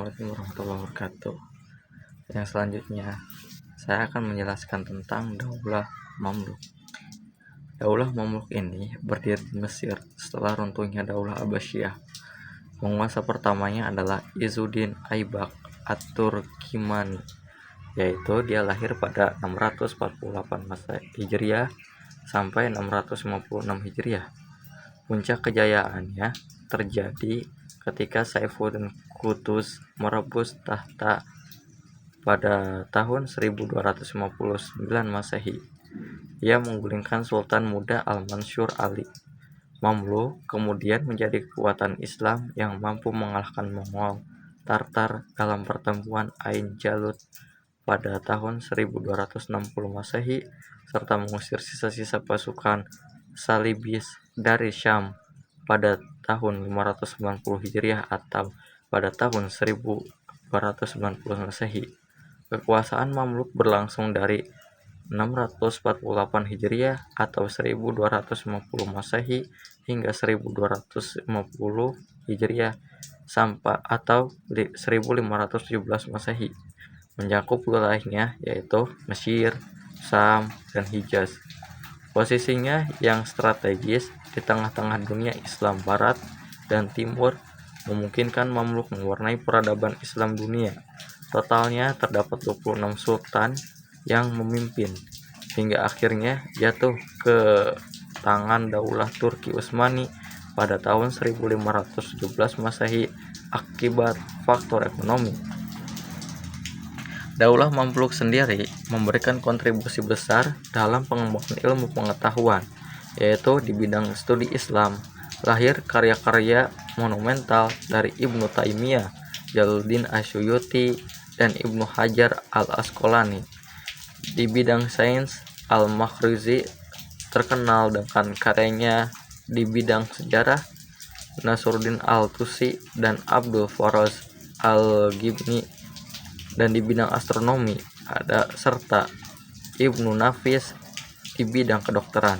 Assalamualaikum warahmatullahi wabarakatuh. Yang selanjutnya, saya akan menjelaskan tentang Daulah Mamluk. Daulah Mamluk ini berdiri di Mesir setelah runtuhnya Daulah Abbasiyah. Penguasa pertamanya adalah Izzuddin Aibak At-Turkimani, yaitu dia lahir pada 648 Masehi Hijriah sampai 656 Hijriah. Puncak kejayaannya terjadi ketika Saifuddin Qutuz merebut tahta pada tahun 1259 Masehi. Ia menggulingkan Sultan muda Al-Mansur Ali. Mamluk kemudian menjadi kekuatan Islam yang mampu mengalahkan Mongol Tartar dalam pertempuran Ain Jalut pada tahun 1260 Masehi serta mengusir sisa-sisa pasukan Salibis dari Syam pada tahun 590 Hijriah atau pada tahun 1290 Masehi. Kekuasaan Mamluk berlangsung dari 648 Hijriah atau 1250 Masehi hingga 1250 Hijriah sampai atau 1517 Masehi. Mencakup wilayahnya yaitu Mesir, Syam, dan Hijaz. Posisinya yang strategis di tengah-tengah dunia Islam Barat dan Timur memungkinkan Mamluk mewarnai peradaban Islam dunia. Totalnya terdapat 26 sultan yang memimpin hingga akhirnya jatuh ke tangan Daulah Turki Utsmani pada tahun 1517 Masehi akibat faktor ekonomi. Daulah Mamluk sendiri memberikan kontribusi besar dalam pengembangan ilmu pengetahuan, yaitu di bidang studi Islam. Lahir karya-karya monumental dari Ibnu Taimiyah, Jalaluddin Asyuyuti, dan Ibnu Hajar Al-Asqalani. Di bidang sains, Al-Makhrizi terkenal dengan karyanya. Di bidang sejarah, Nasruddin Al-Tusi dan Abdul Faraz Al-Ghibni. Dan di bidang astronomi ada serta Ibnu Nafis di bidang kedokteran.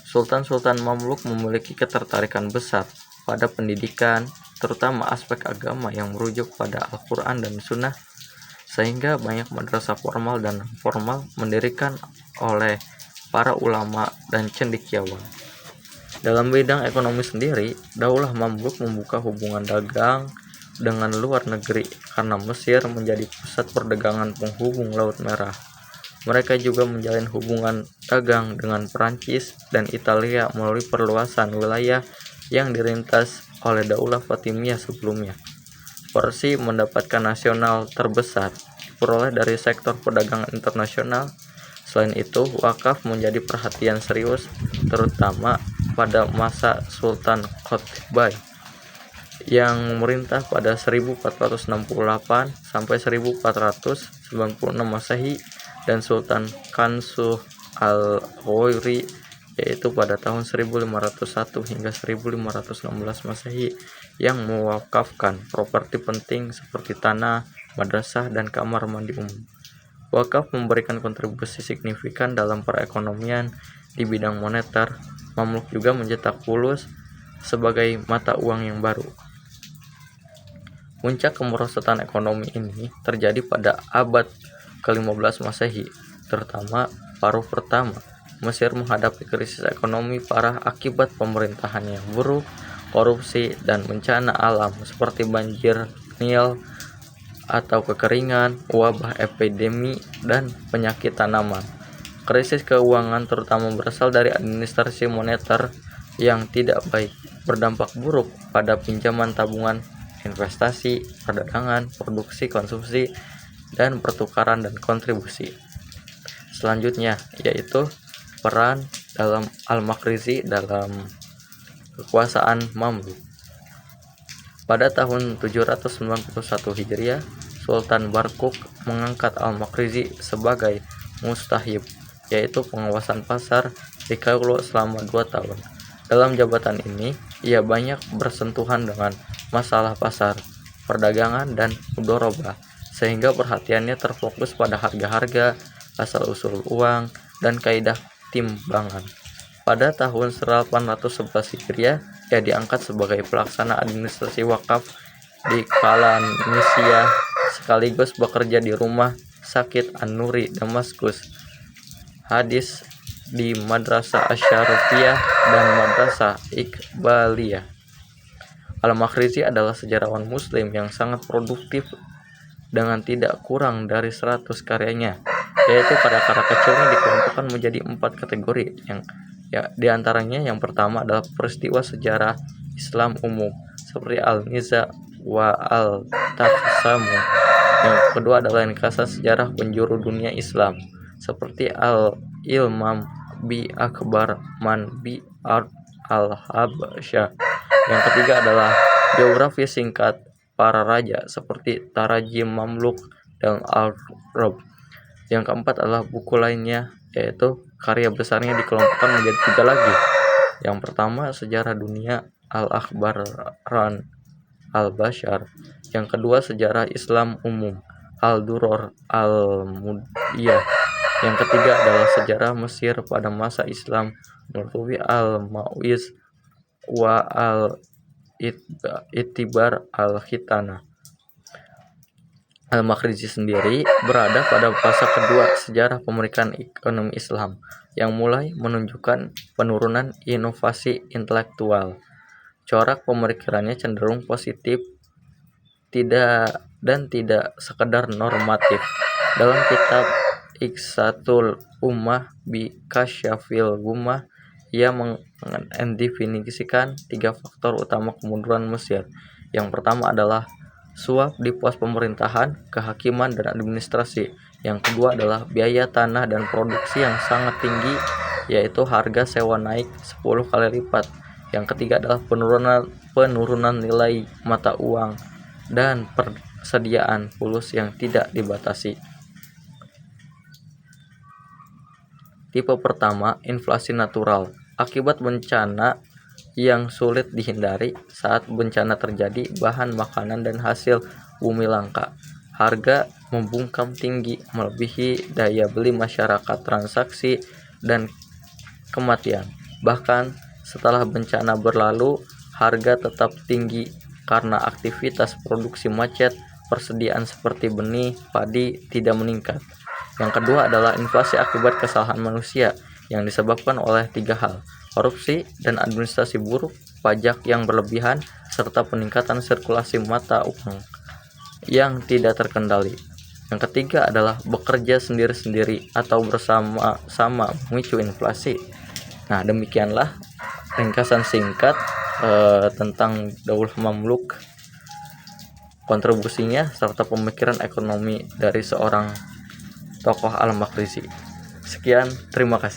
Sultan-sultan Mamluk memiliki ketertarikan besar pada pendidikan, terutama aspek agama yang merujuk pada Al-Quran dan Sunnah, sehingga banyak madrasah formal dan non-formal mendirikan oleh para ulama dan cendekiawan. Dalam bidang ekonomi sendiri, Daulah Mamluk membuka hubungan dagang dengan luar negeri karena Mesir menjadi pusat perdagangan penghubung Laut Merah. Mereka juga menjalin hubungan dagang dengan Perancis dan Italia melalui perluasan wilayah yang dirintis oleh Daulah Fatimiyah sebelumnya. Porsi mendapatkan nasional terbesar diperoleh dari sektor perdagangan internasional. Selain itu, wakaf menjadi perhatian serius terutama pada masa Sultan Qaitbay yang memerintah pada 1468 sampai 1496 Masehi dan Sultan Kansuh Al-Ghoiri yaitu pada tahun 1501 hingga 1516 Masehi yang mewakafkan properti penting seperti tanah, madrasah, dan kamar mandi umum. Wakaf memberikan kontribusi signifikan dalam perekonomian. Di bidang moneter, Mamluk juga mencetak fulus sebagai mata uang yang baru. Puncak kemerosotan ekonomi ini terjadi pada abad ke-15 Masehi, terutama paruh pertama. Mesir menghadapi krisis ekonomi parah akibat pemerintahan yang buruk, korupsi, dan bencana alam seperti banjir Nil atau kekeringan, wabah epidemi, dan penyakit tanaman. Krisis keuangan terutama berasal dari administrasi moneter yang tidak baik, berdampak buruk pada pinjaman tabungan, investasi, perdagangan, produksi, konsumsi, dan pertukaran dan kontribusi. Selanjutnya yaitu peran dalam Al-Makhrizi dalam kekuasaan Mamluk. Pada tahun 791 Hijriah, Sultan Barkuk mengangkat Al-Makhrizi sebagai mustahib, yaitu pengawasan pasar di Kairo selama 2 tahun. Dalam jabatan ini, ia banyak bersentuhan dengan masalah pasar, perdagangan, dan mudharabah, sehingga perhatiannya terfokus pada harga-harga, asal-usul uang, dan kaidah timbangan. Pada tahun 1811 Hijriah, ia diangkat sebagai pelaksana administrasi wakaf di Kalanisia sekaligus bekerja di rumah sakit An-Nuri Damaskus, hadis di Madrasah Asyarifiyah dan Madrasah Iqbaliyah. Al-Makhrizi adalah sejarawan muslim yang sangat produktif dengan tidak kurang dari 100 karyanya, yaitu karya-karya kecilnya dikelompokkan menjadi 4 kategori. Di antaranya yang pertama adalah peristiwa sejarah Islam umum seperti Al-Niza wa Al-Taqsamu. Yang kedua adalah ringkasan sejarah penjuru dunia Islam seperti Al-Ilmam bi Akbar Man bi Ard Al-Habsyah. Yang ketiga adalah biografi singkat para raja seperti Tarajim Mamluk dan Al-Rab. Yang keempat adalah buku lainnya, yaitu karya besarnya dikelompokkan menjadi 3 lagi. Yang pertama sejarah dunia Al-Akhbaran Al-Bashar. Yang kedua sejarah Islam umum Al-Duror Al-Mudiyah. Yang ketiga adalah sejarah Mesir pada masa Islam Nurtubi Al-Mawiz wa Al-Itibar Al-Khitana. Al-Makhrizi sendiri berada pada fase kedua sejarah pemurikan ekonomi Islam yang mulai menunjukkan penurunan inovasi intelektual. Corak pemikirannya cenderung positif tidak sekedar normatif. Dalam kitab Iksatul Ummah bi Kasyafil Gummah, ia mendefinisikan 3 faktor utama kemunduran Mesir. Yang pertama adalah suap di pos pemerintahan, kehakiman, dan administrasi. Yang kedua adalah biaya tanah dan produksi yang sangat tinggi, yaitu harga sewa naik 10 kali lipat. Yang ketiga adalah penurunan nilai mata uang dan persediaan fulus yang tidak dibatasi. Tipe pertama, inflasi natural. Akibat bencana yang sulit dihindari, saat bencana terjadi, bahan makanan dan hasil bumi langka. Harga membungkam tinggi, melebihi daya beli masyarakat, transaksi, dan kematian. Bahkan setelah bencana berlalu, harga tetap tinggi karena aktivitas produksi macet, persediaan seperti benih, padi tidak meningkat. Yang kedua adalah inflasi akibat kesalahan manusia yang disebabkan oleh 3 hal: korupsi dan administrasi buruk, pajak yang berlebihan, serta peningkatan sirkulasi mata uang yang tidak terkendali. Yang ketiga adalah bekerja sendiri-sendiri atau bersama-sama memicu inflasi. Nah, demikianlah ringkasan singkat tentang Daulah Mamluk, kontribusinya, serta pemikiran ekonomi dari seorang tokoh Al-Makhrizi. Sekian, terima kasih.